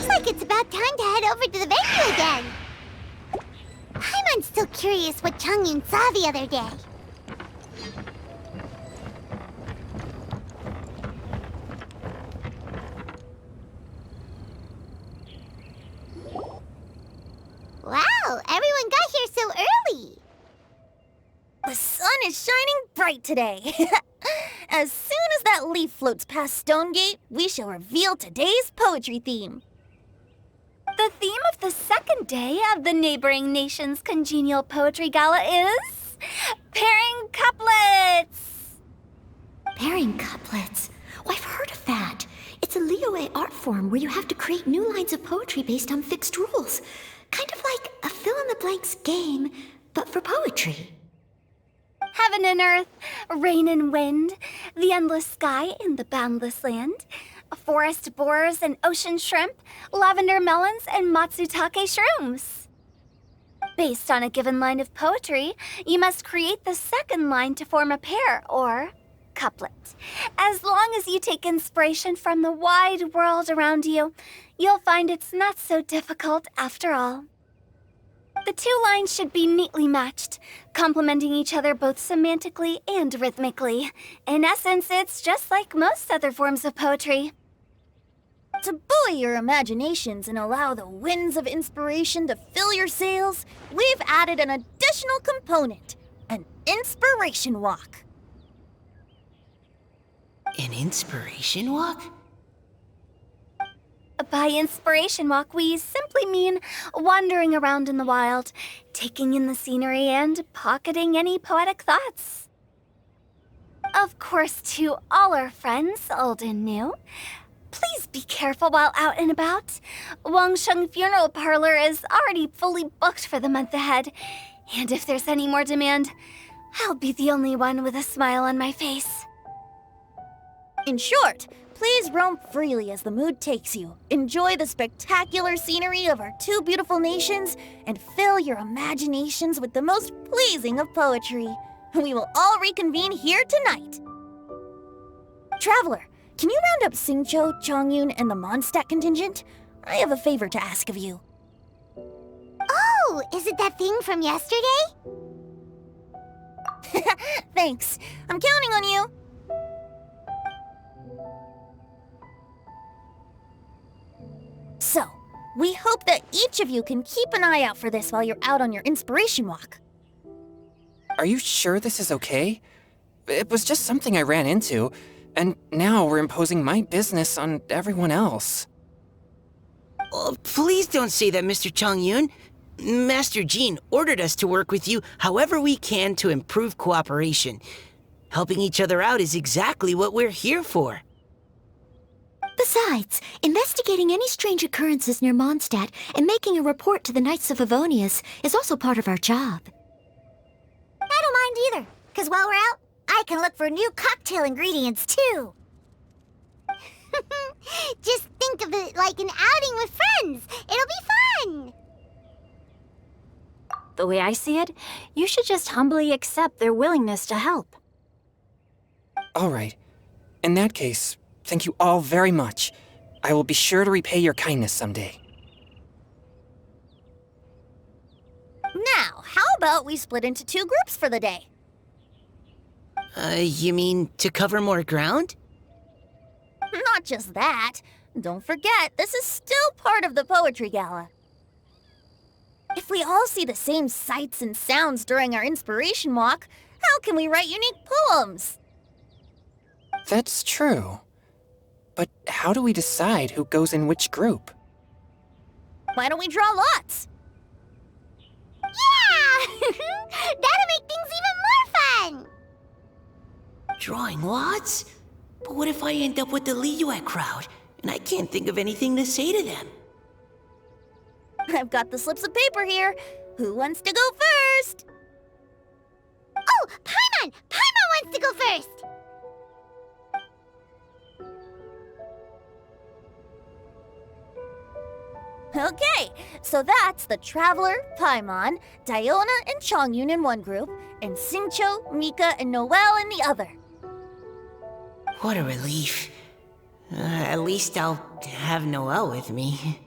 Looks like it's about time to head over to the venue again. Paimon's still curious what Chongyun saw the other day. Wow, everyone got here so early. The sun is shining bright today. As soon as that leaf floats past Stonegate, we shall reveal today's poetry theme. The theme of the second day of the neighboring nation's congenial poetry gala is pairing couplets. Pairing couplets? Oh, I've heard of that. It's a liyue art form where you have to create new lines of poetry based on fixed rules. Kind of like a fill-in-the-blanks game, but for poetry. Heaven and earth, rain and wind, the endless sky and the boundless land, forest borers and ocean shrimp, lavender melons and matsutake shrooms. Based on a given line of poetry, you must create the second line to form a pair, or couplet. As long as you take inspiration from the wide world around you, you'll find it's not so difficult after all. The two lines should be neatly matched, complementing each other both semantically and rhythmically. In essence, it's just like most other forms of poetry. To buoy your imaginations and allow the winds of inspiration to fill your sails, we've added an additional component, an inspiration walk. An inspiration walk? By inspiration walk, we simply mean wandering around in the wild, taking in the scenery and pocketing any poetic thoughts. Of course, to all our friends, old and new, please be careful while out and about. Wangsheng Funeral Parlor is already fully booked for the month ahead, and if there's any more demand, I'll be the only one with a smile on my face. In short, please roam freely as the mood takes you. Enjoy the spectacular scenery of our two beautiful nations, and fill your imaginations with the most pleasing of poetry. We will all reconvene here tonight. Traveler, can you round up xinqiu, chongyun, and the mondstadt contingent? I have a favor to ask of you. Oh, is it that thing from yesterday? Thanks. I'm counting on you. So, we hope that each of you can keep an eye out for this while you're out on your inspiration walk. Are you sure this is okay? It was just something I ran into, and now we're imposing my business on everyone else. Oh, please don't say that, Mr. Chongyun. Master Jean ordered us to work with you however we can to improve cooperation. Helping each other out is exactly what we're here for. Besides, investigating any strange occurrences near Mondstadt and making a report to the Knights of Favonius is also part of our job. I don't mind either, because while we're out, I can look for new cocktail ingredients too. Just think of it like an outing with friends. It'll be fun. The way I see it, you should just humbly accept their willingness to help. All right. In that case, thank you all very much. I will be sure to repay your kindness someday. Now, how about we split into two groups for the day? You mean to cover more ground? Not just that. Don't forget, this is still part of the Poetry Gala. If we all see the same sights and sounds during our inspiration walk, how can we write unique poems? That's true. But how do we decide who goes in which group? Why don't we draw lots? Yeah! That'll make things even more fun! Drawing lots? But what if I end up with the liyue crowd, and I can't think of anything to say to them? I've got the slips of paper here. Who wants to go first? Oh, Paimon! Paimon wants to go first! Okay, so that's the Traveler, Paimon, Diona, and Chongyun in one group, and xinqiu, Mika, and Noelle in the other. What a relief. At least I'll have Noelle with me.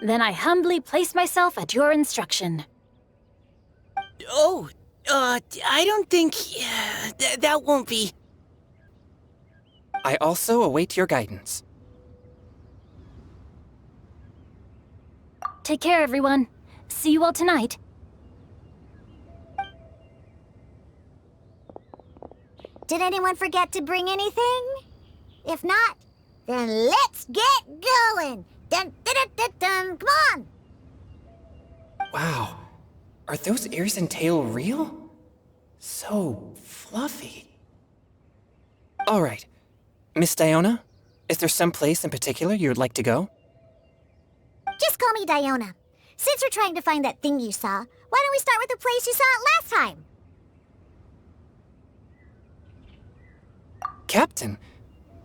Then I humbly place myself at your instruction. Oh, I don't think... that won't be... I also await your guidance. Take care, everyone. See you all tonight. Did anyone forget to bring anything? If not, then let's get going! Dun dun dun dun dun! Come on! Wow. Are those ears and tail real? So fluffy. All right. Miss Diona, is there some place in particular you would like to go? Just call me Diona. Since we're trying to find that thing you saw, why don't we start with the place you saw it last time? Captain?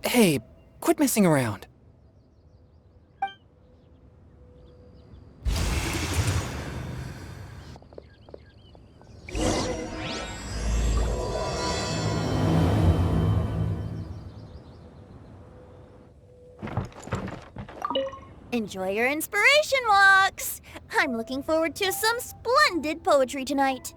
Hey, quit messing around. Enjoy your inspiration walks! I'm looking forward to some splendid poetry tonight.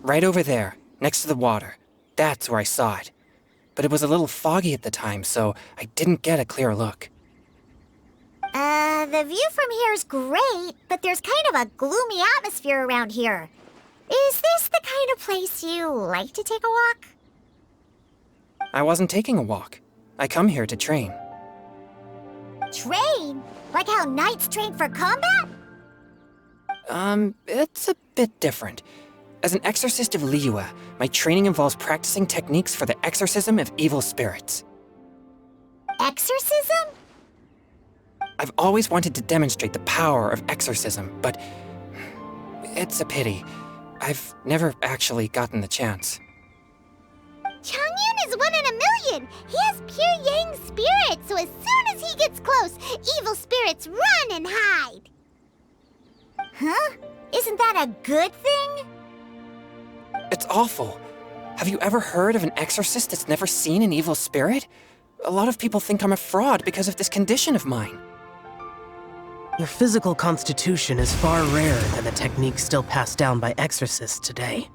Right over there, next to the water. That's where I saw it. But it was a little foggy at the time, so I didn't get a clear look. The view from here is great, but there's kind of a gloomy atmosphere around here. Is this the kind of place you like to take a walk? I wasn't taking a walk. I come here to train. Train? Like how knights train for combat? It's a bit different. As an exorcist of liyue, my training involves practicing techniques for the exorcism of evil spirits. Exorcism? I've always wanted to demonstrate the power of exorcism, but it's a pity. I've never actually gotten the chance. Chongyun is 1 in a million! He has pure yang spirit, so as soon as he gets close, evil spirits run and hide! Huh? Isn't that a good thing? It's awful. Have you ever heard of an exorcist that's never seen an evil spirit? A lot of people think I'm a fraud because of this condition of mine. Your physical constitution is far rarer than the techniques still passed down by exorcists today.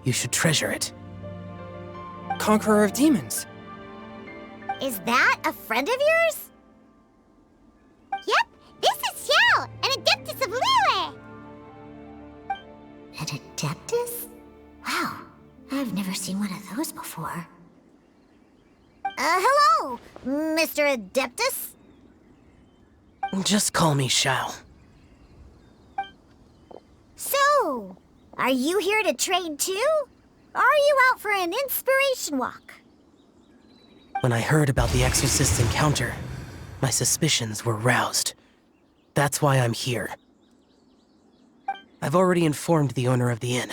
You should treasure it. Conqueror of demons. Is that a friend of yours? Yep, this is Xiao, an adeptus of liyue! An adeptus? Wow, I've never seen one of those before. Hello, Mr. Adeptus? Just call me xiao. So, are you here to train too? Or are you out for an inspiration walk? When I heard about the exorcist's encounter, my suspicions were roused. That's why I'm here. I've already informed the owner of the inn.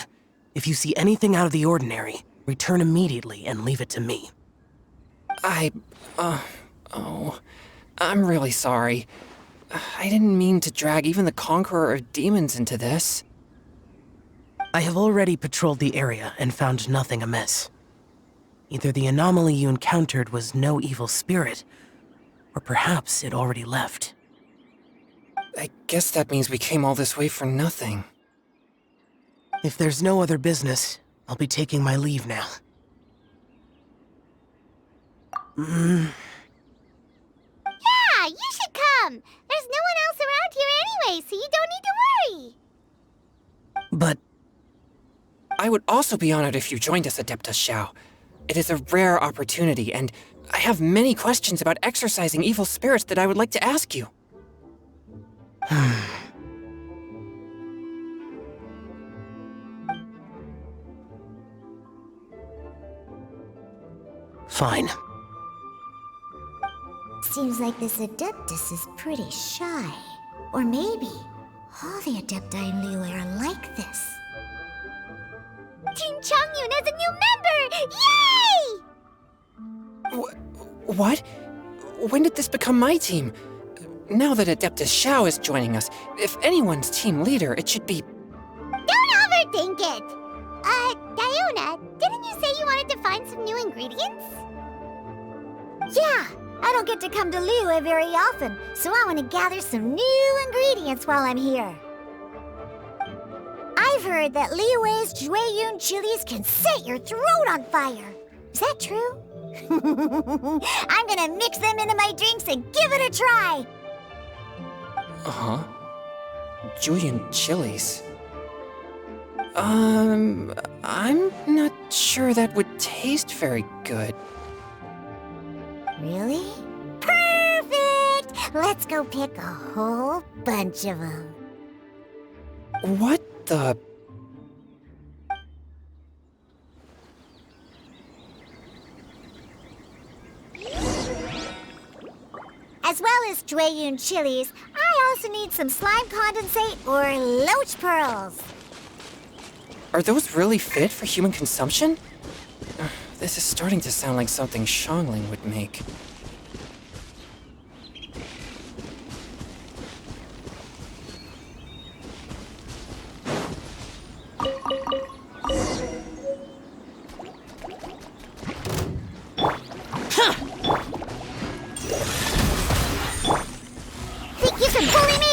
If you see anything out of the ordinary, return immediately and leave it to me. I'm really sorry. I didn't mean to drag even the Conqueror of Demons into this. I have already patrolled the area and found nothing amiss. Either the anomaly you encountered was no evil spirit, or perhaps it already left. I guess that means we came all this way for nothing. If there's no other business, I'll be taking my leave now. Yeah, you should come! There's no one else around here anyway, so you don't need to worry! But I would also be honored if you joined us, Adeptus Xiao. It is a rare opportunity, and I have many questions about exorcising evil spirits that I would like to ask you. fine. Seems like this Adeptus is pretty shy. Or maybe all the Adepti in liyue are like this. Team Chongyun has a new member! Yay! What? when did this become my team? Now that Adeptus Xiao is joining us, if anyone's team leader, it should be... Don't overthink it! Diona, didn't you say you wanted to find some new ingredients? Yeah, I don't get to come to Liyue very often, so I want to gather some new ingredients while I'm here. I've heard that Liyue's chongyun chilies can set your throat on fire. Is that true? I'm gonna mix them into my drinks and give it a try. Uh-huh. Julian chilies. I'm not sure that would taste very good. Really? Perfect! Let's go pick a whole bunch of them. What the... As well as chongyun chilies, I also need some slime condensate or loach pearls. Are those really fit for human consumption? This is starting to sound like something Xiangling would make. Think you can bully me?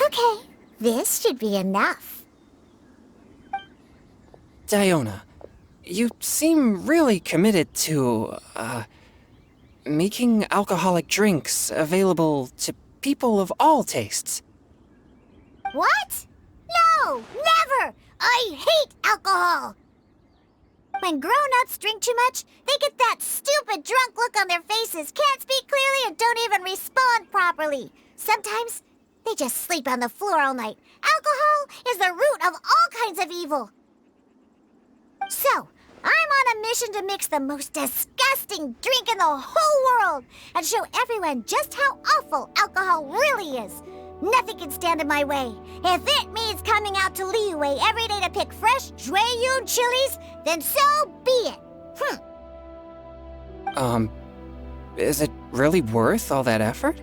Okay, this should be enough. Diona, you seem really committed to, making alcoholic drinks available to people of all tastes. What? No, never! I hate alcohol! When grown-ups drink too much, they get that stupid drunk look on their faces, can't speak clearly, and don't even respond properly. Sometimes, they just sleep on the floor all night. Alcohol is the root of all kinds of evil. So, I'm on a mission to mix the most disgusting drink in the whole world and show everyone just how awful alcohol really is. Nothing can stand in my way. If it means coming out to Liyue every day to pick fresh chongyun chilies, then so be it. Is it really worth all that effort?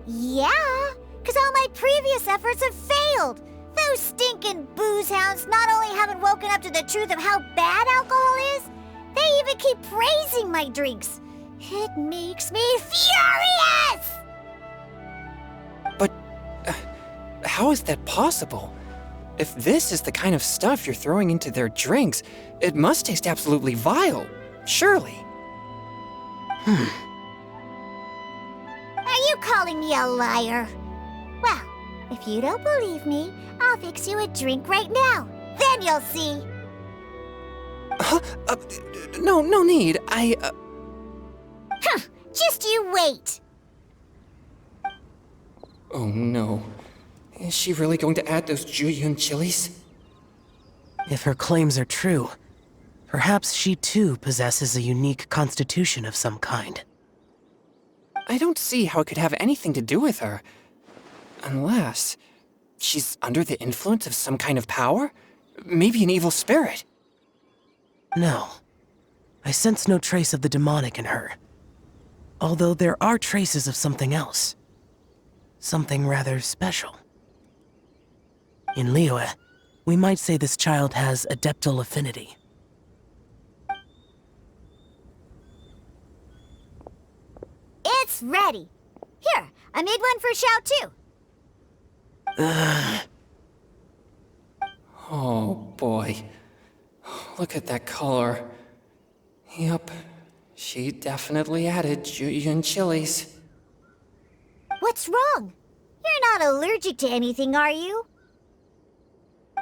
Yeah, because all my previous efforts have failed. Those stinking booze hounds not only haven't woken up to the truth of how bad alcohol is, they even keep praising my drinks. It makes me furious! But how is that possible? If this is the kind of stuff you're throwing into their drinks, it must taste absolutely vile, surely. Are you calling me a liar? Well, if you don't believe me, I'll fix you a drink right now. Then you'll see. No need. Just you wait. Oh no. Is she really going to add those chongyun chilies? If her claims are true, perhaps she too possesses a unique constitution of some kind. I don't see how it could have anything to do with her. Unless she's under the influence of some kind of power? Maybe an evil spirit. No. I sense no trace of the demonic in her. Although there are traces of something else. Something rather special. In Liyue, we might say this child has adeptal affinity. It's ready. Here, I made one for Xiao too. Oh boy. Look at that color. Yep, she definitely added chongyun chilies. What's wrong? You're not allergic to anything, are you?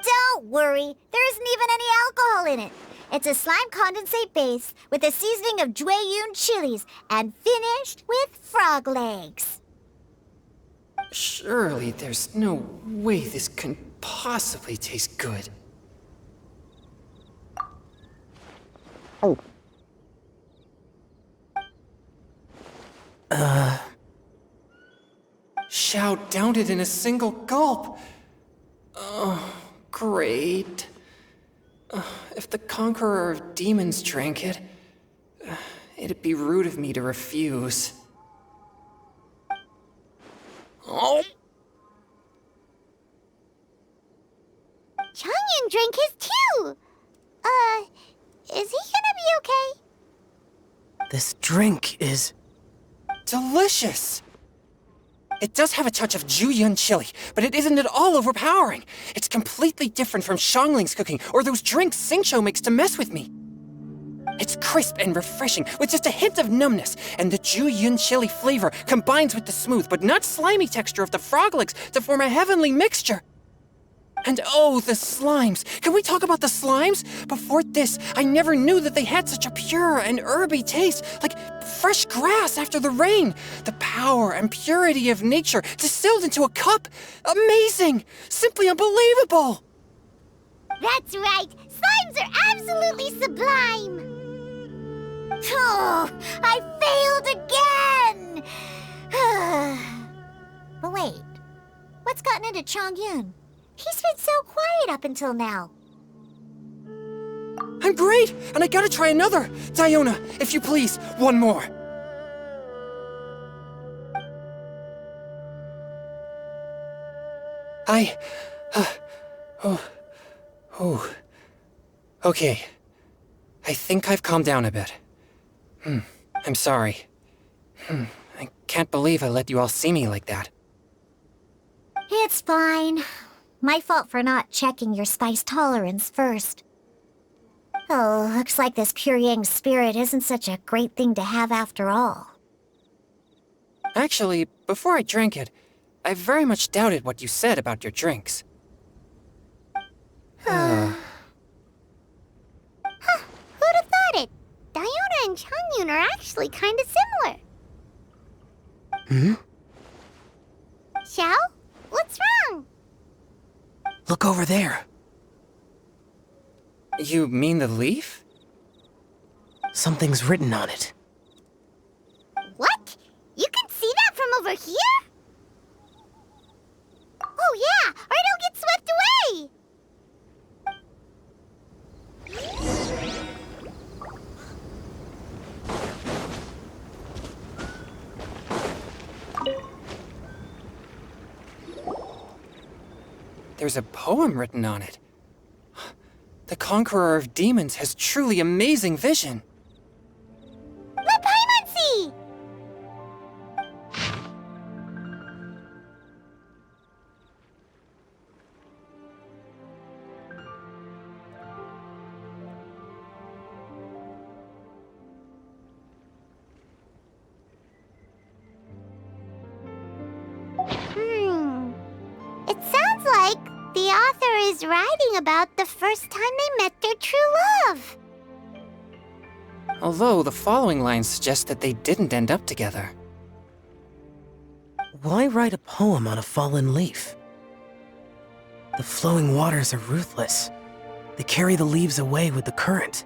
Don't worry, there isn't even any alcohol in it. It's a slime condensate base with a seasoning of chongyun chilies and finished with frog legs. Surely there's no way this can possibly taste good. Xiao downed it in a single gulp. Oh, great. If the Conqueror of Demons drank it, it'd be rude of me to refuse. Oh! Chongyun drank his too! Is he gonna be okay? This drink is... delicious! It does have a touch of Zhongyun chili, but it isn't at all overpowering. It's completely different from Xiangling's cooking or those drinks xinqiu makes to mess with me. It's crisp and refreshing, with just a hint of numbness, and the Zhongyun chili flavor combines with the smooth but not slimy texture of the frog legs to form a heavenly mixture. And oh, the slimes! Can we talk about the slimes? Before this, I never knew that they had such a pure and herby taste, like fresh grass after the rain. The power and purity of nature distilled into a cup. Amazing! Simply unbelievable! That's right! Slimes are absolutely sublime! Oh, I failed again! But wait, what's gotten into Chongyun? He's been so quiet up until now. I'm great, and I gotta try another. Diona, if you please, one more. Okay. I think I've calmed down a bit. I'm sorry. I can't believe I let you all see me like that. It's fine. My fault for not checking your spice tolerance first. Oh, looks like this pure yang spirit isn't such a great thing to have after all. Actually, before I drank it, I very much doubted what you said about your drinks. Who'd have thought it? Diona and Chongyun are actually kinda similar. Xiao? What's wrong? Look over there. You mean the leaf? Something's written on it. What? You can see that from over here? Oh yeah, or it'll get swept away! There's a poem written on it. The Conqueror of Demons has truly amazing vision. Let Paimon see! It sounds like the author is writing about the first time they met their true love. Although the following lines suggest that they didn't end up together. Why write a poem on a fallen leaf? The flowing waters are ruthless. They carry the leaves away with the current.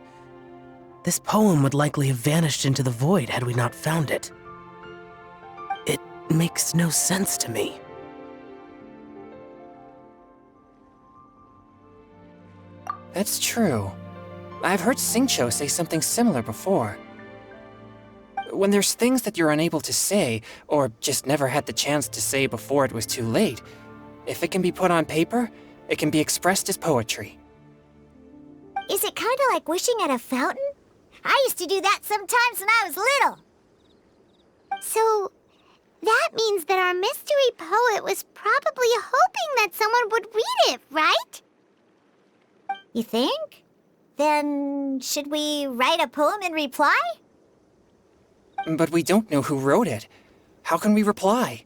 This poem would likely have vanished into the void had we not found it. It makes no sense to me. That's true. I've heard xinqiu say something similar before. When there's things that you're unable to say, or just never had the chance to say before it was too late, if it can be put on paper, it can be expressed as poetry. Is it kind of like wishing at a fountain? I used to do that sometimes when I was little. So, that means that our mystery poet was probably hoping that someone would read it, right? You think? Then, should we write a poem in reply? But we don't know who wrote it. How can we reply?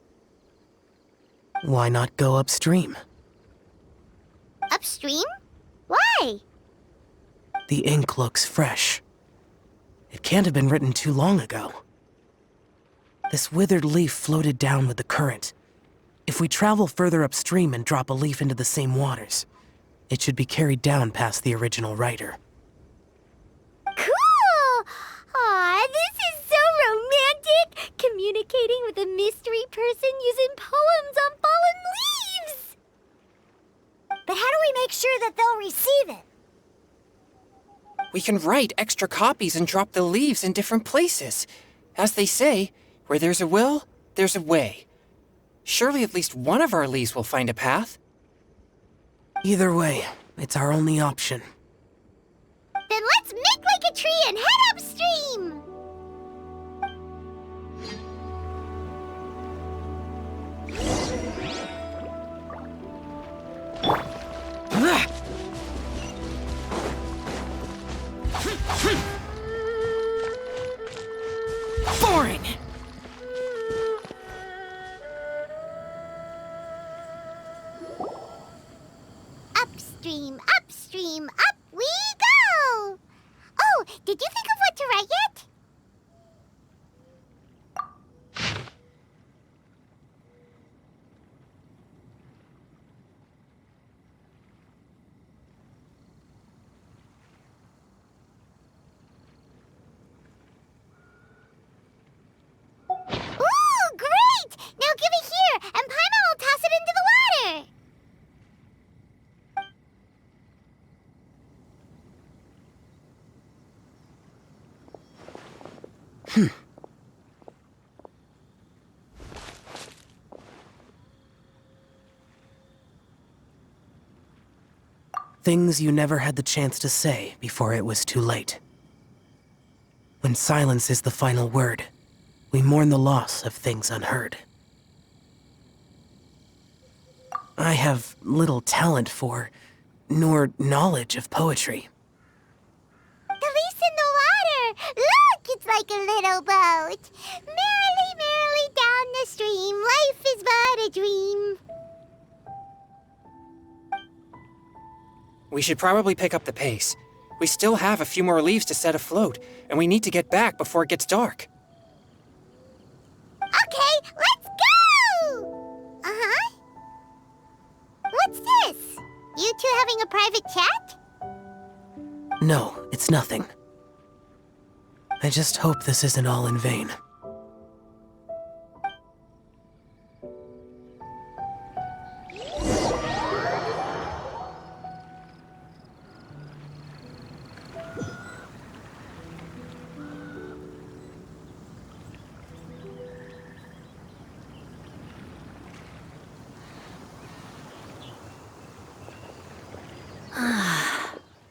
Why not go upstream? Upstream? Why? The ink looks fresh. It can't have been written too long ago. This withered leaf floated down with the current. If we travel further upstream and drop a leaf into the same waters, it should be carried down past the original writer. Cool! communicating with a mystery person using poems on fallen leaves! But how do we make sure that they'll receive it? We can write extra copies and drop the leaves in different places. As they say, where there's a will, there's a way. Surely at least one of our leaves will find a path. Either way, it's our only option. Then let's make like a tree and head upstream! Boring! Upstream, upstream, up we go! Oh, did you think of what to write yet? Ooh, great! Now give it here, and Paimon will toss it into the water! Things you never had the chance to say before it was too late. When silence is the final word, we mourn the loss of things unheard. I have little talent for, nor knowledge of poetry. The leaf's in the water! Look, it's like a little boat! Merrily, merrily down the stream, life is but a dream. We should probably pick up the pace. We still have a few more leaves to set afloat, and we need to get back before it gets dark. Okay, let's go! Uh-huh. What's this? You two having a private chat? No, it's nothing. I just hope this isn't all in vain.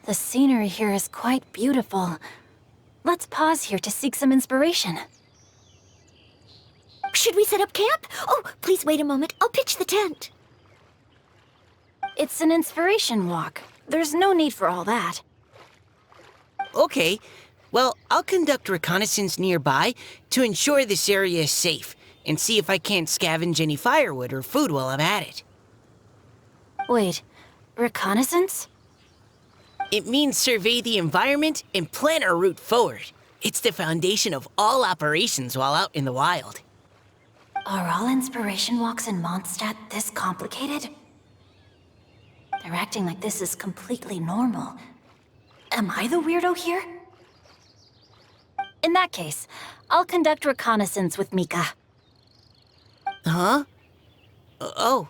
The scenery here is quite beautiful. Let's pause here to seek some inspiration. Should we set up camp? Oh, please wait a moment. I'll pitch the tent. It's an inspiration walk. There's no need for all that. Okay, well, I'll conduct reconnaissance nearby to ensure this area is safe, and see if I can't scavenge any firewood or food while I'm at it. Wait, reconnaissance? It means survey the environment and plan our route forward. It's the foundation of all operations while out in the wild. Are all inspiration walks in Mondstadt this complicated? They're acting like this is completely normal. Am I the weirdo here? In that case, I'll conduct reconnaissance with Mika. Huh? Oh,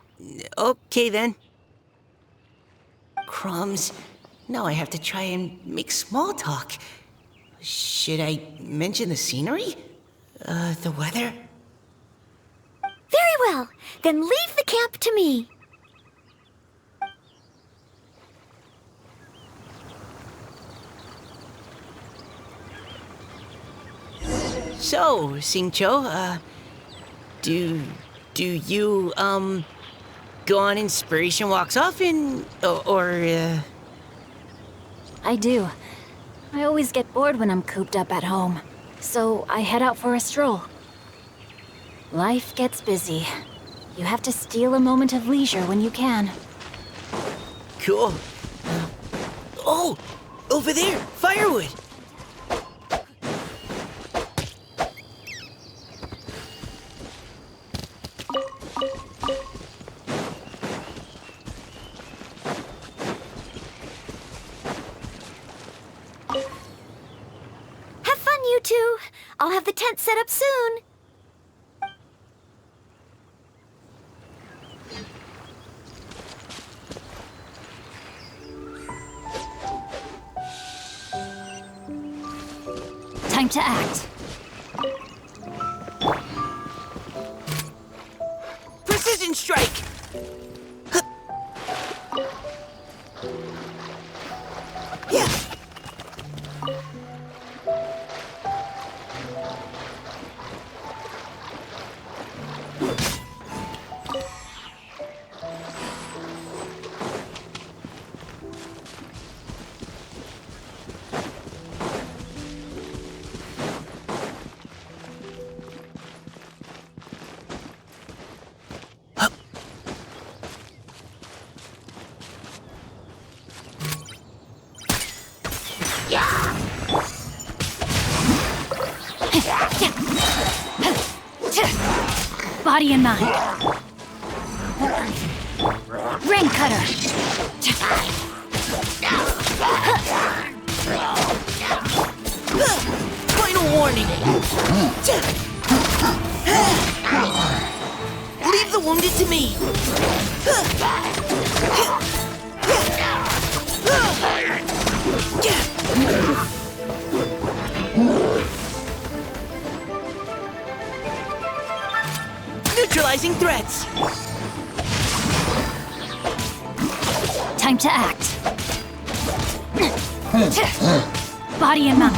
okay then. Crumbs. Now I have to try and make small talk. Should I mention the scenery? The weather? Very well. Then leave the camp to me. So, xinqiu, do you, go on inspiration walks often, or I do. I always get bored when I'm cooped up at home, so I head out for a stroll. Life gets busy. You have to steal a moment of leisure when you can. Cool. Oh, over there, firewood. Have fun, you two. I'll have the tent set up soon. Time to act. Precision strike! Yeah. Body and mind. Ring cutter. Final warning. Leave the wounded to me. Neutralizing threats. Time to act. Body and mind.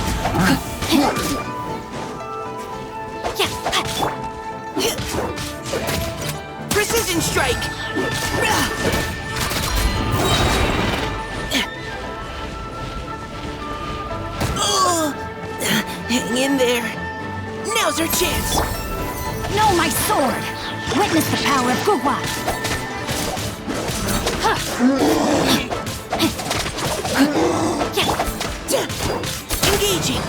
Precision strike. Hang in there. Now's our chance. Know my sword. Witness the power of Gugwa. Engaging.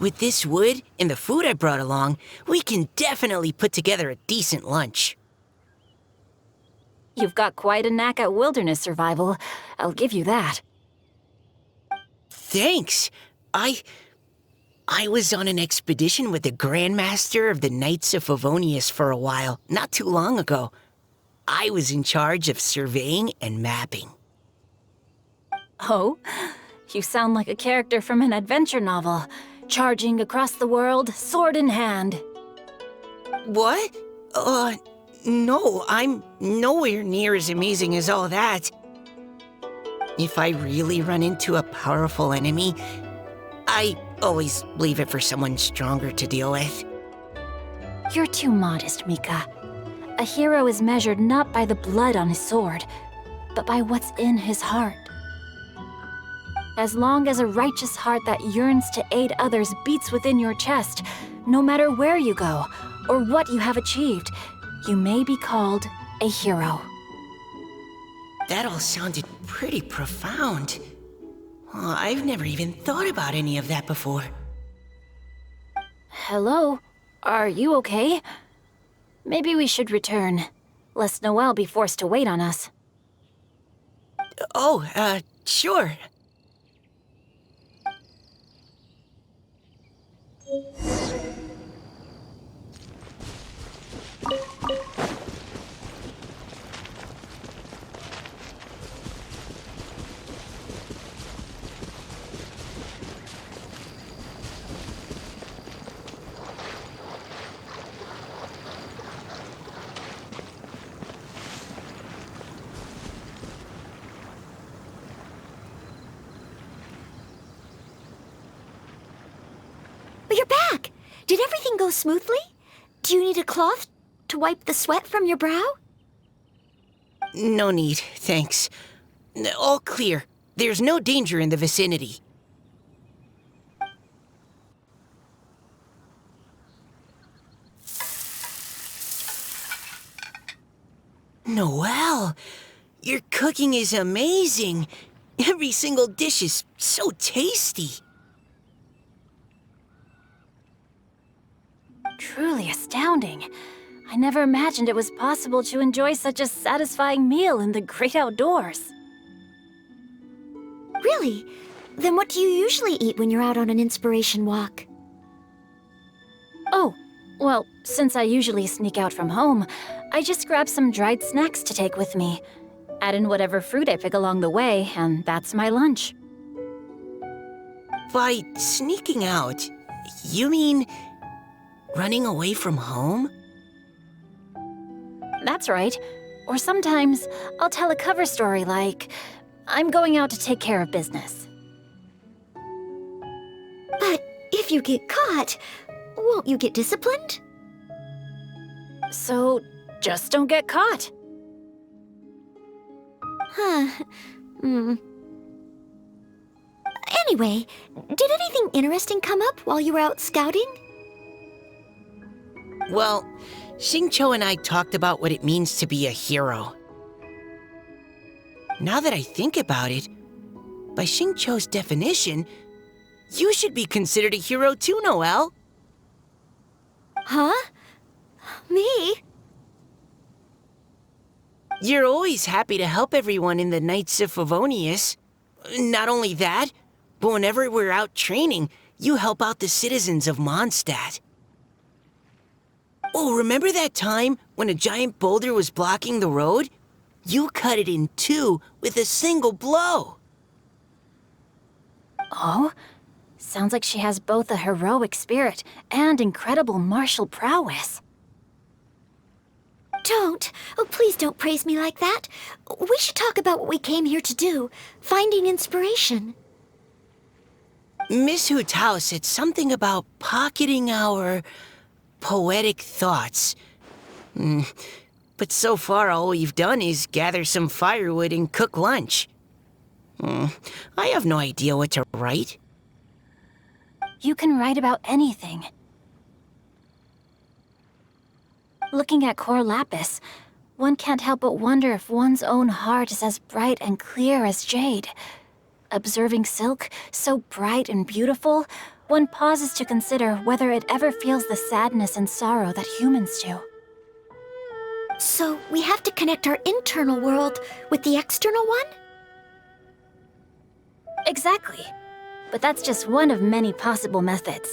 With this wood and the food I brought along, we can definitely put together a decent lunch. You've got quite a knack at wilderness survival. I'll give you that. Thanks. I was on an expedition with the Grandmaster of the Knights of Favonius for a while, not too long ago. I was in charge of surveying and mapping. Oh? You sound like a character from an adventure novel. Charging across the world, sword in hand. What? No, I'm nowhere near as amazing as all that. If I really run into a powerful enemy, I always leave it for someone stronger to deal with. You're too modest, Mika. A hero is measured not by the blood on his sword, but by what's in his heart. As long as a righteous heart that yearns to aid others beats within your chest, no matter where you go or what you have achieved, you may be called a hero. That all sounded pretty profound. Oh, I've never even thought about any of that before. Hello? Are you okay? Maybe we should return, lest Noelle be forced to wait on us. Oh, sure. You're back! Did everything go smoothly? Do you need a cloth to wipe the sweat from your brow? No need, thanks. All clear. There's no danger in the vicinity. Noelle, your cooking is amazing. Every single dish is so tasty. Truly astounding. I never imagined it was possible to enjoy such a satisfying meal in the great outdoors. Really? Then what do you usually eat when you're out on an inspiration walk? Oh, well, since I usually sneak out from home, I just grab some dried snacks to take with me. Add in whatever fruit I pick along the way, and that's my lunch. By sneaking out, you mean running away from home? That's right. Or sometimes I'll tell a cover story like, I'm going out to take care of business. But if you get caught, won't you get disciplined? So just don't get caught. Huh. Anyway, did anything interesting come up while you were out scouting? Well, xinqiu and I talked about what it means to be a hero. Now that I think about it, by xinqiu's definition, you should be considered a hero too, Noelle. Huh? Me? You're always happy to help everyone in the Knights of Favonius. Not only that, but whenever we're out training, you help out the citizens of Mondstadt. Oh, remember that time when a giant boulder was blocking the road? You cut it in two with a single blow. Oh? Sounds like she has both a heroic spirit and incredible martial prowess. Please don't praise me like that. We should talk about what we came here to do, finding inspiration. Miss Hu Tao said something about pocketing our poetic thoughts. But so far, all we've done is gather some firewood and cook lunch. I have no idea what to write. You can write about anything. Looking at Core Lapis, one can't help but wonder if one's own heart is as bright and clear as jade. Observing silk, so bright and beautiful, one pauses to consider whether it ever feels the sadness and sorrow that humans do. So we have to connect our internal world with the external one? Exactly. But that's just one of many possible methods.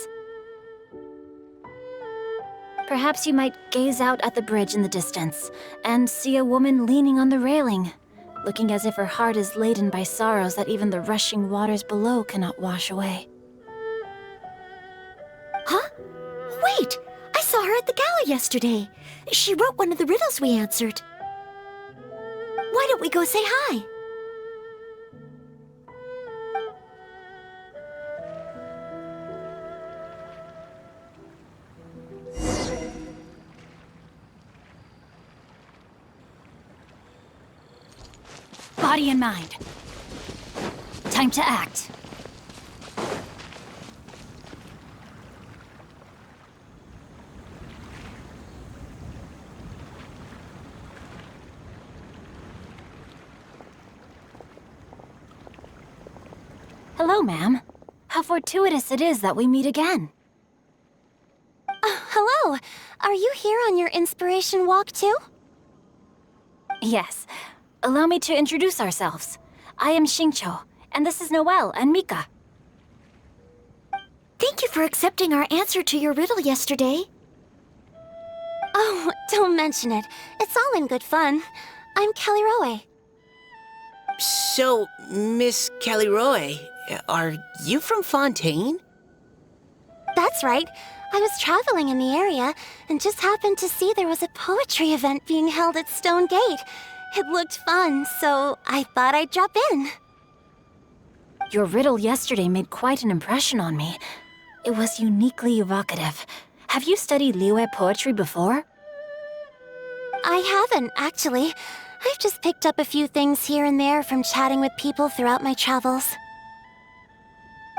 Perhaps you might gaze out at the bridge in the distance and see a woman leaning on the railing, looking as if her heart is laden by sorrows that even the rushing waters below cannot wash away. Huh? Wait! I saw her at the gala yesterday. She wrote one of the riddles we answered. Why don't we go say hi? Body and mind. Time to act. Hello, ma'am. How fortuitous it is that we meet again. Hello. Are you here on your inspiration walk too? Yes. Allow me to introduce ourselves. I am xinqiu, and this is Noelle and Mika. Thank you for accepting our answer to your riddle yesterday. Oh, don't mention it. It's all in good fun. I'm Caliroe. So, Miss Caliroe, are you from Fontaine? That's right. I was traveling in the area and just happened to see there was a poetry event being held at Stone Gate. It looked fun, so I thought I'd drop in. Your riddle yesterday made quite an impression on me. It was uniquely evocative. Have you studied liyue poetry before? I haven't, actually. I've just picked up a few things here and there from chatting with people throughout my travels.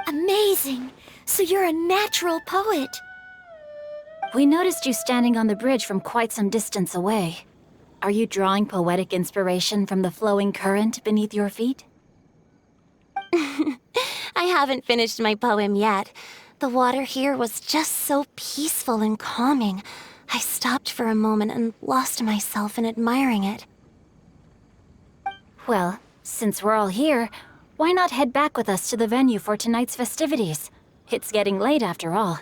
Amazing! So you're a natural poet. We noticed you standing on the bridge from quite some distance away. Are you drawing poetic inspiration from the flowing current beneath your feet? I haven't finished my poem yet. The water here was just so peaceful and calming. I stopped for a moment and lost myself in admiring it. Well, since we're all here, why not head back with us to the venue for tonight's festivities? It's getting late after all.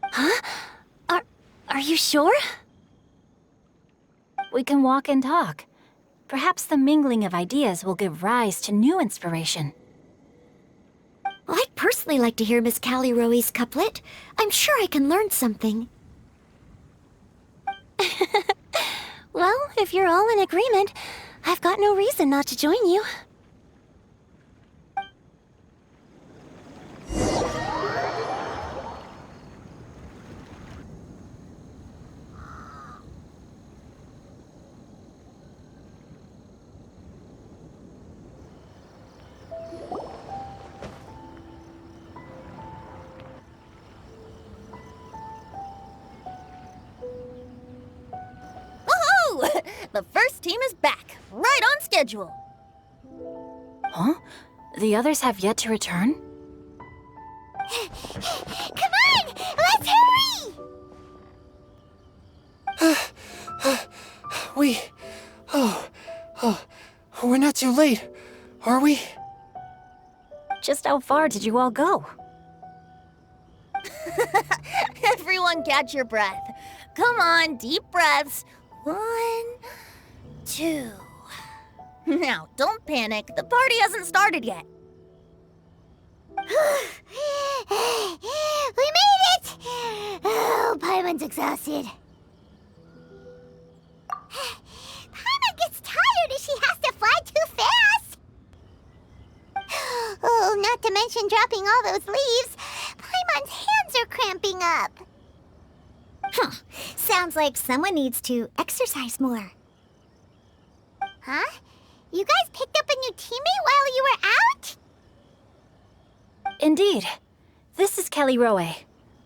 Huh? Are you sure? We can walk and talk. Perhaps the mingling of ideas will give rise to new inspiration. I'd personally like to hear Miss Callie Rowe's couplet. I'm sure I can learn something. Well, if you're all in agreement, I've got no reason not to join you. The first team is back, right on schedule. Huh? The others have yet to return? Come on! Let's hurry! We're not too late, are we? Just how far did you all go? Everyone catch your breath. Come on, deep breaths. 1, 2. Now, don't panic. The party hasn't started yet. We made it! Oh, Paimon's exhausted. Paimon gets tired if she has to fly too fast. Oh, not to mention dropping all those leaves. Paimon's hands are cramping up. Huh. Sounds like someone needs to exercise more. Huh? You guys picked up a new teammate while you were out? Indeed. This is Callie Rowe.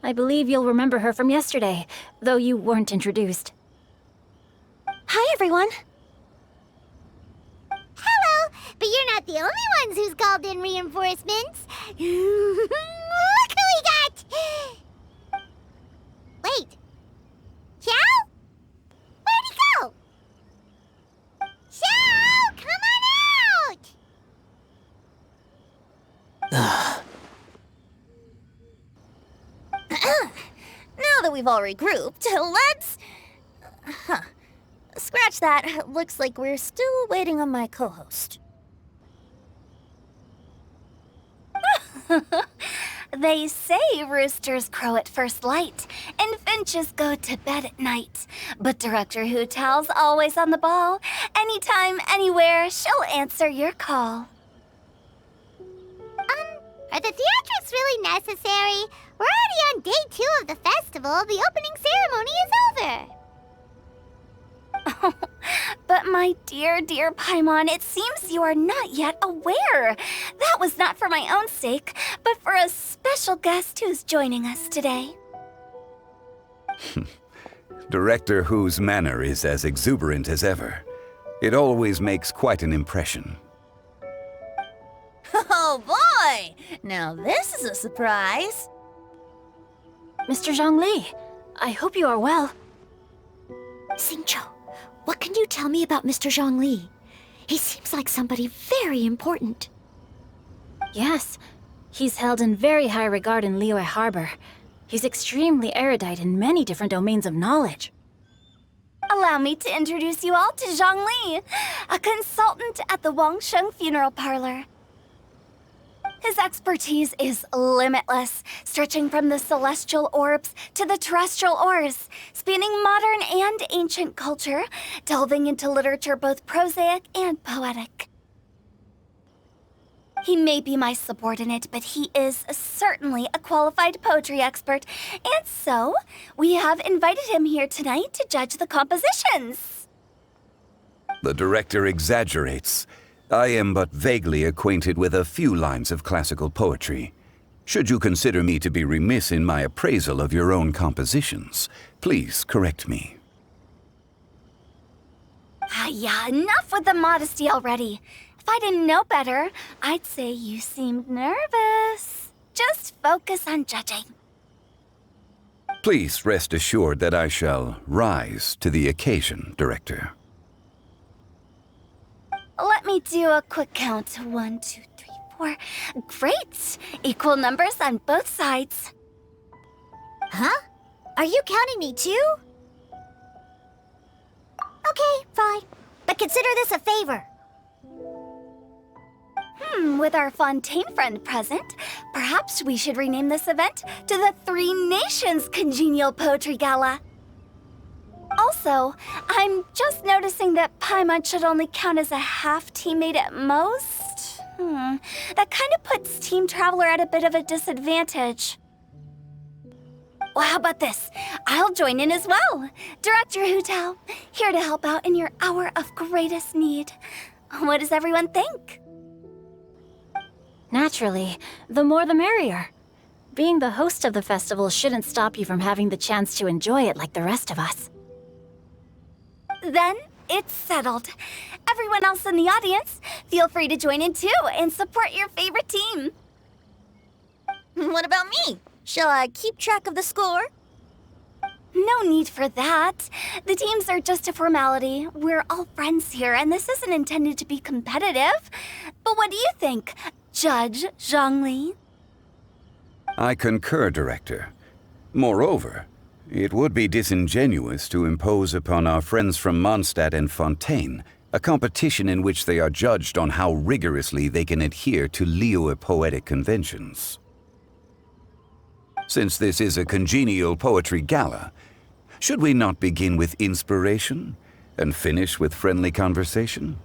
I believe you'll remember her from yesterday, though you weren't introduced. Hi, everyone. Hello, but you're not the only ones who's called in reinforcements. Look who we got! Wait. Xiao? Where'd he go? Xiao, come on out! Now that we've all regrouped, let's... Scratch that. Looks like we're still waiting on my co-host. They say roosters crow at first light, and finches go to bed at night. But Director Hu Tao's always on the ball. Anytime, anywhere, she'll answer your call. Are the theatrics really necessary? We're already on day 2 of the festival. The opening ceremony is over. But my dear, dear Paimon, it seems you are not yet aware. That was not for my own sake, but for a special guest who's joining us today. Director Hu's manner is as exuberant as ever. It always makes quite an impression. Oh boy! Now this is a surprise. Mr. Zhongli, I hope you are well. Xinqiu, what can you tell me about Mr. Zhongli? He seems like somebody very important. Yes, he's held in very high regard in Liyue Harbor. He's extremely erudite in many different domains of knowledge. Allow me to introduce you all to Zhongli, a consultant at the Wangsheng Funeral Parlor. His expertise is limitless, stretching from the celestial orbs to the terrestrial ores, spanning modern and ancient culture, delving into literature both prosaic and poetic. He may be my subordinate, but he is certainly a qualified poetry expert, and so we have invited him here tonight to judge the compositions. The director exaggerates. I am but vaguely acquainted with a few lines of classical poetry. Should you consider me to be remiss in my appraisal of your own compositions, please correct me. Yeah, enough with the modesty already. If I didn't know better, I'd say you seemed nervous. Just focus on judging. Please rest assured that I shall rise to the occasion, Director. Let me do a quick count. 1, 2, 3, 4. Great! Equal numbers on both sides. Huh? Are you counting me too? Okay, fine. But consider this a favor. With our Fontaine friend present, perhaps we should rename this event to the Three Nations Congenial Poetry Gala. Also, I'm just noticing that Paimon should only count as a half teammate at most. That kind of puts Team Traveler at a bit of a disadvantage. Well, how about this? I'll join in as well. Director Hutao, here to help out in your hour of greatest need. What does everyone think? Naturally, the more the merrier. Being the host of the festival shouldn't stop you from having the chance to enjoy it like the rest of us. Then it's settled. Everyone else in the audience, feel free to join in too and support your favorite team. What about me? Shall I keep track of the score? No need for that. The teams are just a formality. We're all friends here, and this isn't intended to be competitive. But what do you think, Judge Zhongli? I concur, Director. Moreover, it would be disingenuous to impose upon our friends from Mondstadt and Fontaine a competition in which they are judged on how rigorously they can adhere to liyue poetic conventions. Since this is a congenial poetry gala, should we not begin with inspiration and finish with friendly conversation?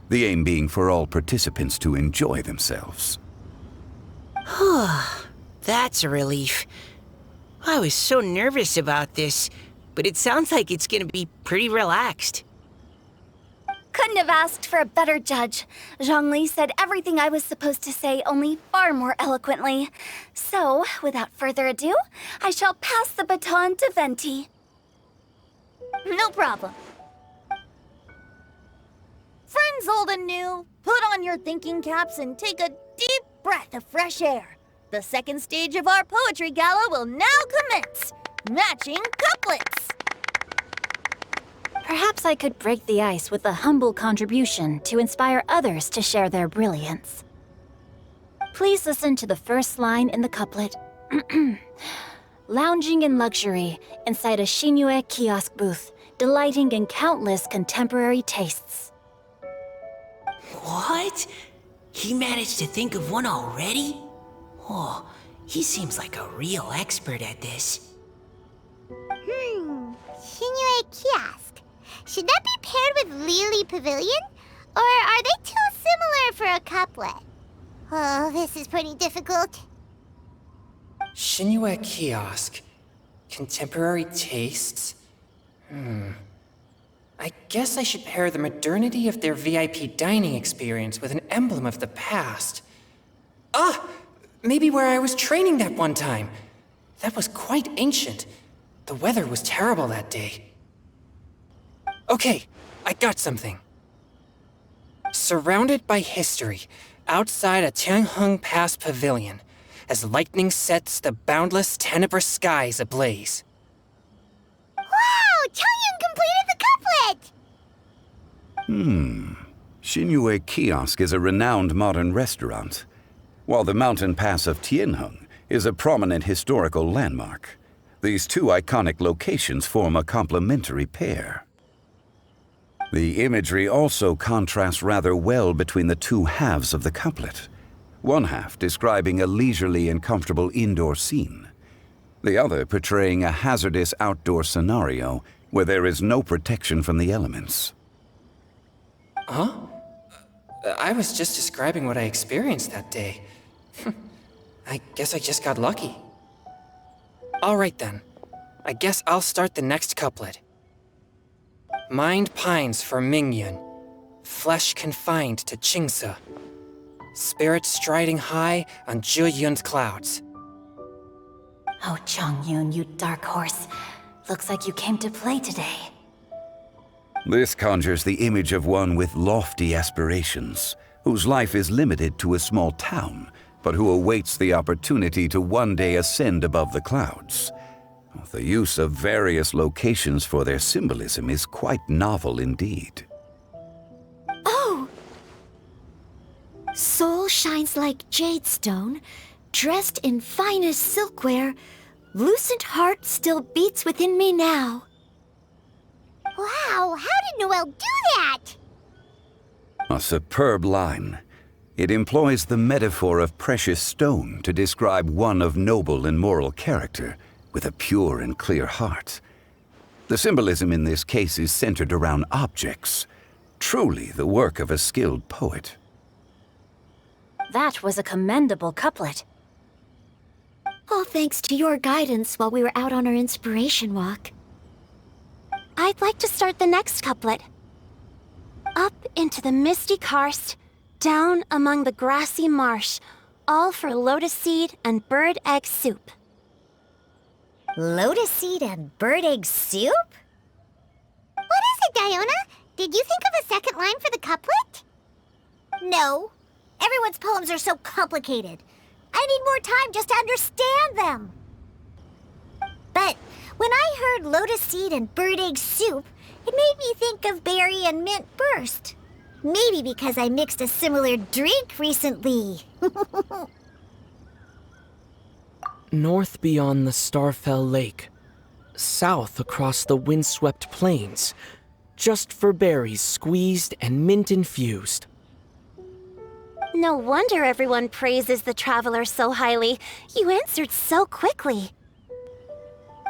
The aim being for all participants to enjoy themselves. That's a relief. I was so nervous about this, but it sounds like it's gonna be pretty relaxed. Couldn't have asked for a better judge. Zhongli said everything I was supposed to say, only far more eloquently. So, without further ado, I shall pass the baton to Venti. No problem. Friends old and new, put on your thinking caps and take a deep breath of fresh air. The second stage of our poetry gala will now commence. Matching couplets. Perhaps I could break the ice with a humble contribution to inspire others to share their brilliance. Please listen to the first line in the couplet. Lounging in luxury inside a xinqiu kiosk booth, delighting in countless contemporary tastes. What? He managed to think of one already? Oh, he seems like a real expert at this. Xinqiu kiosk. Should that be paired with liyue pavilion? Or are they too similar for a couplet? Oh, this is pretty difficult. Xinqiu kiosk. Contemporary tastes? I guess I should pair the modernity of their VIP dining experience with an emblem of the past. Maybe where I was training that one time. That was quite ancient. The weather was terrible that day. Okay, I got something. Surrounded by history, outside a Tianheng Pass pavilion, as lightning sets the boundless tenebrous skies ablaze. Wow! Chongyun completed the couplet! Xinqiu Kiosk is a renowned modern restaurant, while the mountain pass of Tianheng is a prominent historical landmark. These two iconic locations form a complementary pair. The imagery also contrasts rather well between the two halves of the couplet. One half describing a leisurely and comfortable indoor scene, the other portraying a hazardous outdoor scenario where there is no protection from the elements. Huh? I was just describing what I experienced that day. I guess I just got lucky. All right then. I guess I'll start the next couplet. Mind pines for Mingyun, flesh confined to Qingse, spirit striding high on Zhiyun's clouds. Oh, Chongyun, you dark horse. Looks like you came to play today. This conjures the image of one with lofty aspirations, whose life is limited to a small town, but who awaits the opportunity to one day ascend above the clouds. The use of various locations for their symbolism is quite novel indeed. Oh! Soul shines like jade stone, dressed in finest silkware. Lucent heart still beats within me now. Wow, how did Noelle do that? A superb line. It employs the metaphor of precious stone to describe one of noble and moral character, with a pure and clear heart. The symbolism in this case is centered around objects, truly the work of a skilled poet. That was a commendable couplet. All thanks to your guidance while we were out on our inspiration walk. I'd like to start the next couplet. Up into the misty karst, down among the grassy marsh, all for lotus seed and bird egg soup. Lotus seed and bird egg soup? What is it, Diona? Did you think of a second line for the couplet? No. Everyone's poems are so complicated. I need more time just to understand them. But when I heard lotus seed and bird egg soup, it made me think of berry and mint burst. Maybe because I mixed a similar drink recently. North beyond the Starfell Lake, south across the windswept plains, just for berries squeezed and mint infused. No wonder everyone praises the traveler so highly. You answered so quickly.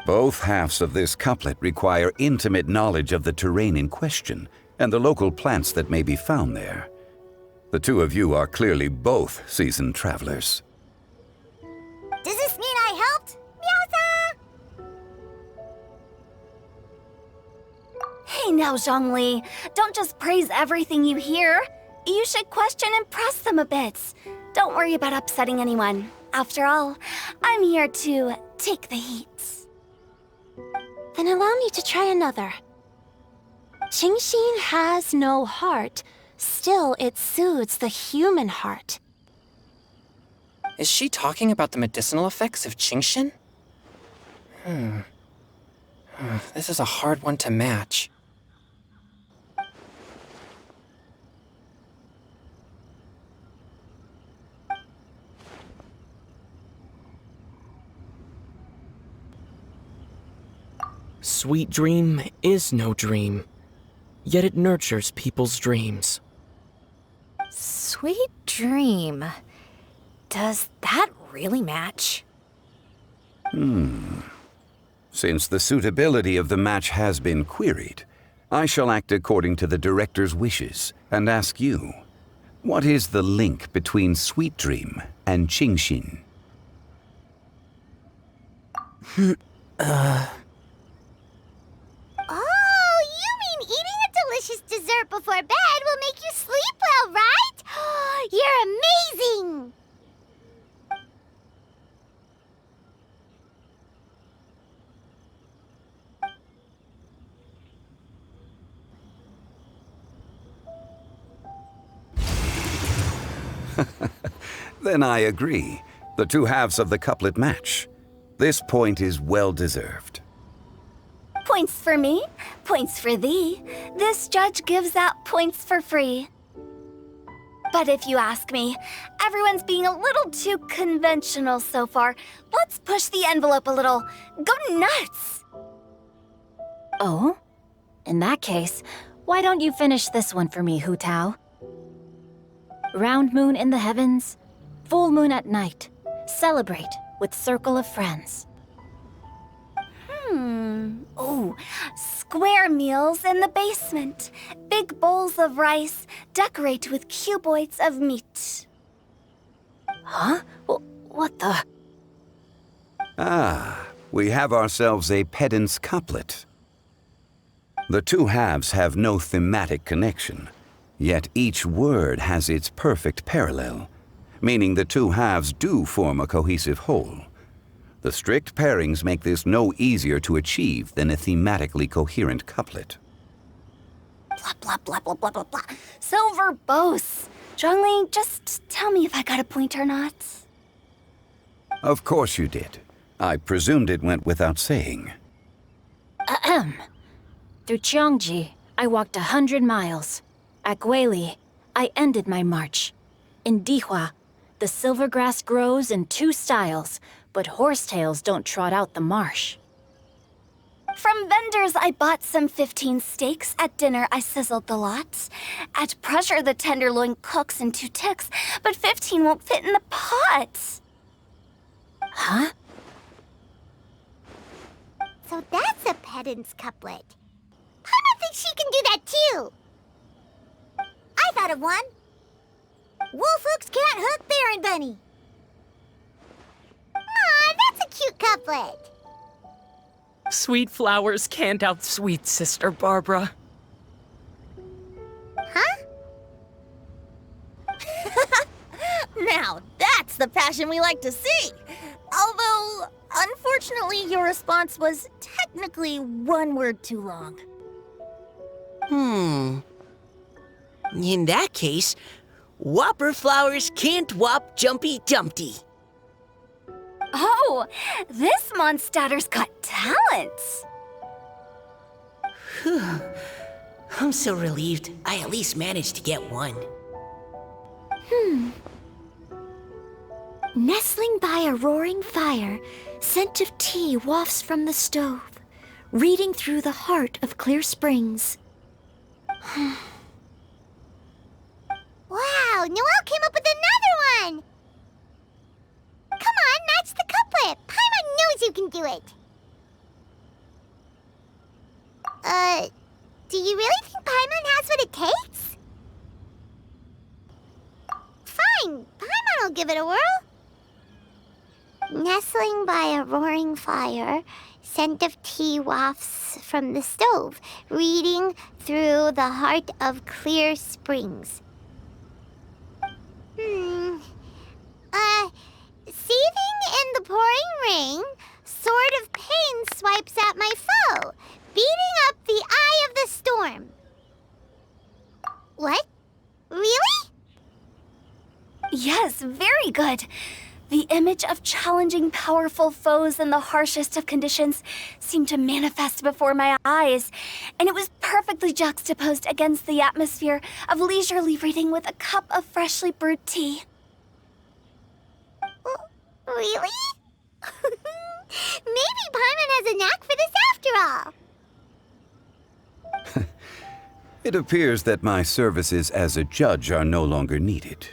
Both halves of this couplet require intimate knowledge of the terrain in question and the local plants that may be found there. The two of you are clearly both seasoned travelers. Does this mean I helped? Meowsa! Hey now, zhongli. Don't just praise everything you hear. You should question and press them a bit. Don't worry about upsetting anyone. After all, I'm here to take the heat. Then allow me to try another. Genshin has no heart. Still, it soothes the human heart. Is she talking about the medicinal effects of Genshin? This is a hard one to match. Sweet dream is no dream, yet it nurtures people's dreams. Sweet dream. Does that really match? Since the suitability of the match has been queried, I shall act according to the director's wishes and ask you, what is the link between Sweet Dream and Genshin? Oh, you mean eating a delicious dessert before bed will make you sleep well, right? You're amazing! Then I agree. The two halves of the couplet match. This point is well deserved. Points for me, points for thee. This judge gives out points for free. But if you ask me, everyone's being a little too conventional so far. Let's push the envelope a little. Go nuts! Oh? In that case, why don't you finish this one for me, Hu Tao? Round moon in the heavens, full moon at night. Celebrate with circle of friends. Oh, square meals in the basement. Big bowls of rice, decorate with cuboids of meat. Huh? What the? Ah, we have ourselves a pedant's couplet. The two halves have no thematic connection, yet each word has its perfect parallel, meaning the two halves do form a cohesive whole. The strict pairings make this no easier to achieve than a thematically coherent couplet. Blah, blah, blah, blah, blah, blah, blah. So verbose. Zhongli, just tell me if I got a point or not. Of course you did. I presumed it went without saying. Ahem. Through Cheongji, I walked 100 miles. At Guili, I ended my march. In Dihua, the silver grass grows in 2 styles, but horsetails don't trot out the marsh. From vendors, I bought some 15 steaks. At dinner, I sizzled the lots. At pressure, the tenderloin cooks in 2 ticks, but 15 won't fit in the pot. Huh? So that's a pedant's couplet. Paimon thinks she can do that too. I thought of one. Wolf hooks can't hook Baron Bunny. Aw, that's a cute couplet. Sweet flowers can't outsweet Sister Barbara. Huh? Now, that's the passion we like to see. Although, unfortunately, your response was technically 1 word too long. In that case, whopper flowers can't whop Jumpy Dumpty. Oh, this mondstadter's got talents. I'm so relieved I at least managed to get one. Nestling by a roaring fire, scent of tea wafts from the stove, reading through the heart of clear springs. Wow, Noelle came up with another one! Come on, match the couplet! Paimon knows you can do it! Do you really think Paimon has what it takes? Fine, Paimon will give it a whirl. Nestling by a roaring fire, scent of tea wafts from the stove, reading through the heart of clear springs. Seething in the pouring rain, sword of pain swipes at my foe, beating up the eye of the storm. What? Really? Yes, very good. The image of challenging powerful foes in the harshest of conditions seemed to manifest before my eyes, and it was perfectly juxtaposed against the atmosphere of leisurely reading with a cup of freshly brewed tea. Really? Maybe Paimon has a knack for this after all. It appears that my services as a judge are no longer needed.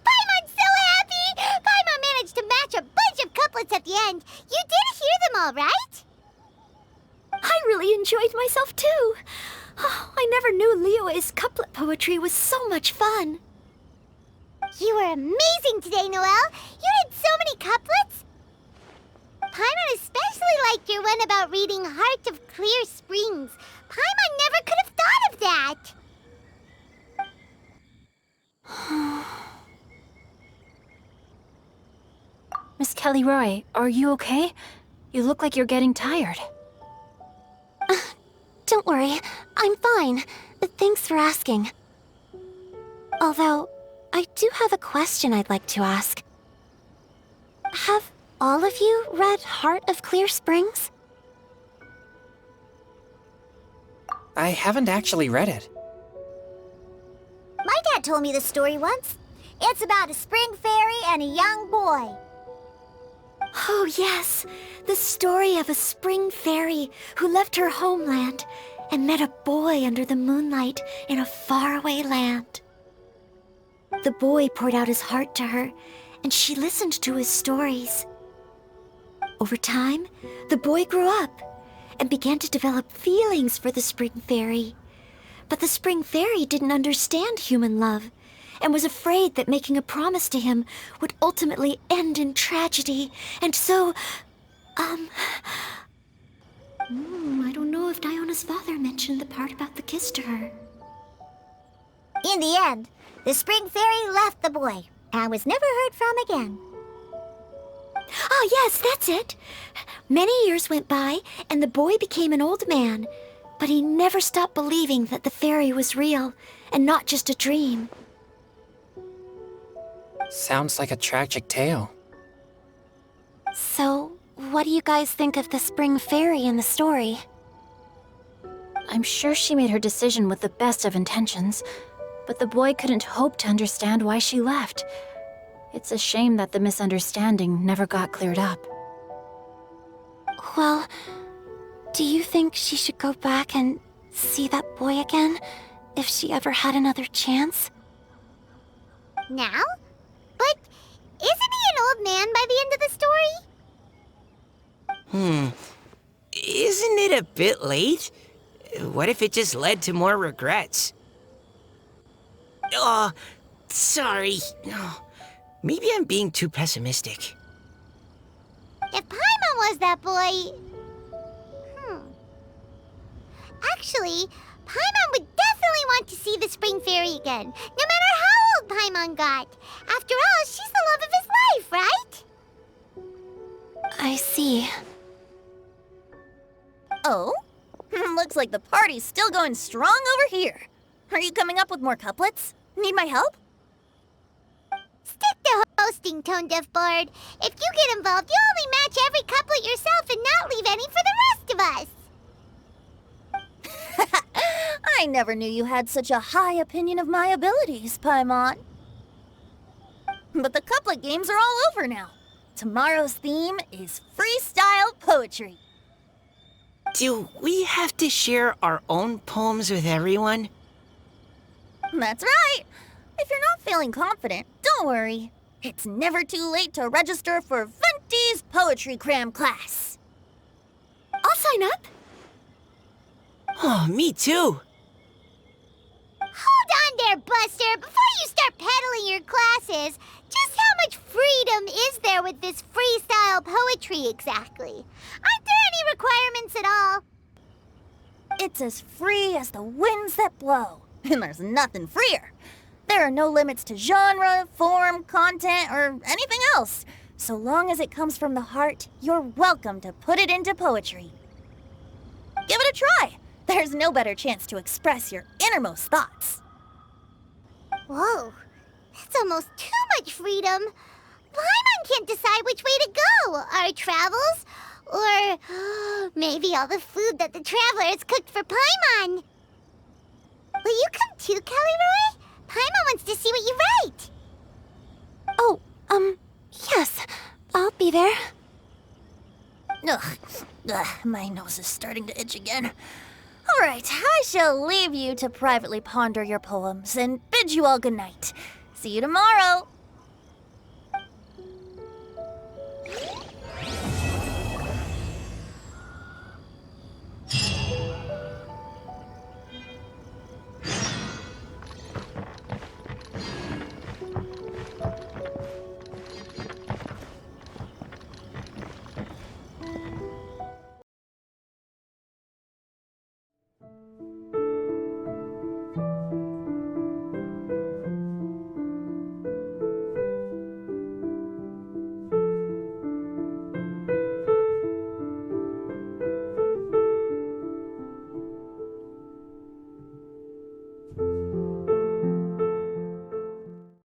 Paimon's so happy! Paimon managed to match a bunch of couplets at the end. You did hear them all, right? I really enjoyed myself too. Oh, I never knew liyue's couplet poetry was so much fun. You were amazing today, Noelle. You did so many couplets. Paimon especially liked your one about reading Heart of Clear Springs. Paimon never could have thought of that. Miss Kelly Roy, are you okay? You look like you're getting tired. Don't worry, I'm fine. Thanks for asking. Although, I do have a question I'd like to ask. Have all of you read Heart of Clear Springs? I haven't actually read it. My dad told me this story once. It's about a spring fairy and a young boy. Oh yes, the story of a spring fairy who left her homeland and met a boy under the moonlight in a faraway land. The boy poured out his heart to her, and she listened to his stories. Over time, the boy grew up and began to develop feelings for the spring fairy. But the spring fairy didn't understand human love and was afraid that making a promise to him would ultimately end in tragedy. And so, I don't know if Diona's father mentioned the part about the kiss to her. In the end, the spring fairy left the boy, and was never heard from again. Oh, yes, that's it. Many years went by, and the boy became an old man. But he never stopped believing that the fairy was real, and not just a dream. Sounds like a tragic tale. So, what do you guys think of the spring fairy in the story? I'm sure she made her decision with the best of intentions, but the boy couldn't hope to understand why she left. It's a shame that the misunderstanding never got cleared up. Well, do you think she should go back and see that boy again, if she ever had another chance? Now? But isn't he an old man by the end of the story? Isn't it a bit late? What if it just led to more regrets? Oh, sorry. Maybe I'm being too pessimistic. If Paimon was that boy... Actually, Paimon would definitely want to see the spring fairy again, no matter how old Paimon got. After all, she's the love of his life, right? I see. Oh? Looks like the party's still going strong over here. Are you coming up with more couplets? Need my help? Stick to hosting, Tone Deaf Bard. If you get involved, you only match every couplet yourself and not leave any for the rest of us. I never knew you had such a high opinion of my abilities, Paimon. But the couplet games are all over now. Tomorrow's theme is freestyle poetry. Do we have to share our own poems with everyone? That's right. If you're not feeling confident, don't worry. It's never too late to register for Venti's Poetry Cram class. I'll sign up. Oh, me too. Hold on there, Buster. Before you start peddling your classes, just how much freedom is there with this freestyle poetry exactly? Aren't there any requirements at all? It's as free as the winds that blow, and there's nothing freer. There are no limits to genre, form, content, or anything else. So long as it comes from the heart, you're welcome to put it into poetry. Give it a try. There's no better chance to express your innermost thoughts. Whoa, that's almost too much freedom. Paimon can't decide which way to go. Our travels, or maybe all the food that the travelers cooked for Paimon. Will you come too, Kelly Roy? Paimon wants to see what you write. Oh, yes. I'll be there. Ugh, my nose is starting to itch again. All right, I shall leave you to privately ponder your poems and bid you all good night. See you tomorrow.